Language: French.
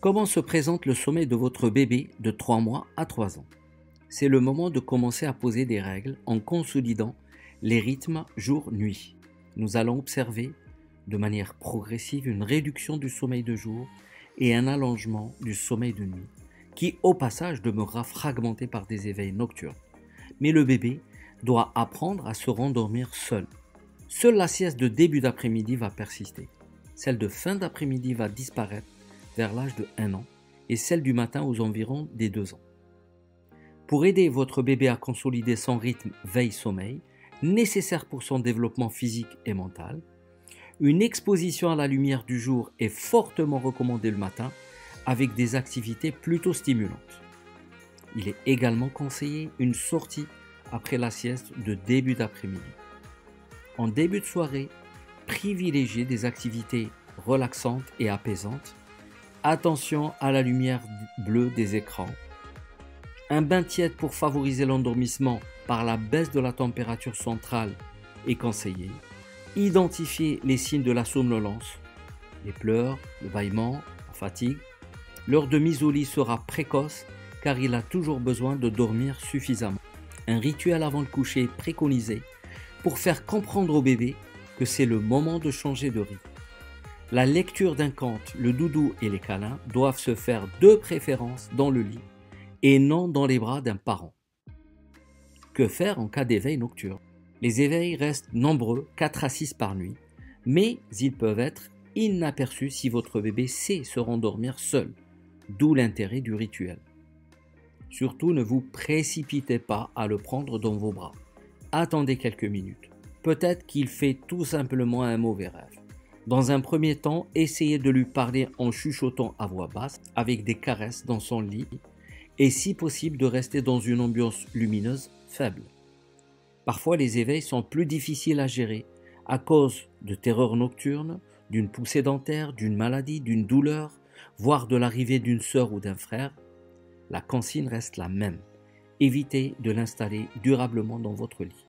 Comment se présente le sommeil de votre bébé de 3 mois à 3 ans? C'est le moment de commencer à poser des règles en consolidant les rythmes jour-nuit. Nous allons observer de manière progressive une réduction du sommeil de jour et un allongement du sommeil de nuit, qui au passage demeurera fragmenté par des éveils nocturnes. Mais le bébé doit apprendre à se rendormir seul. Seule la sieste de début d'après-midi va persister. Celle de fin d'après-midi va disparaître vers l'âge de 1 an et celle du matin aux environs des 2 ans. Pour aider votre bébé à consolider son rythme veille-sommeil, nécessaire pour son développement physique et mental, une exposition à la lumière du jour est fortement recommandée le matin avec des activités plutôt stimulantes. Il est également conseillé une sortie après la sieste de début d'après-midi. En début de soirée, privilégiez des activités relaxantes et apaisantes. Attention à la lumière bleue des écrans. Un bain tiède pour favoriser l'endormissement par la baisse de la température centrale est conseillé. Identifiez les signes de la somnolence, les pleurs, le bâillement, la fatigue. L'heure de mise au lit sera précoce car il a toujours besoin de dormir suffisamment. Un rituel avant le coucher est préconisé pour faire comprendre au bébé que c'est le moment de changer de rythme. La lecture d'un conte, le doudou et les câlins doivent se faire de préférence dans le lit et non dans les bras d'un parent. Que faire en cas d'éveil nocturne? Les éveils restent nombreux, 4 à 6 par nuit, mais ils peuvent être inaperçus si votre bébé sait se rendormir seul, d'où l'intérêt du rituel. Surtout, ne vous précipitez pas à le prendre dans vos bras. Attendez quelques minutes. Peut-être qu'il fait tout simplement un mauvais rêve. Dans un premier temps, essayez de lui parler en chuchotant à voix basse, avec des caresses dans son lit, et si possible de rester dans une ambiance lumineuse faible. Parfois, les éveils sont plus difficiles à gérer à cause de terreurs nocturnes, d'une poussée dentaire, d'une maladie, d'une douleur, voire de l'arrivée d'une sœur ou d'un frère. La consigne reste la même. Évitez de l'installer durablement dans votre lit.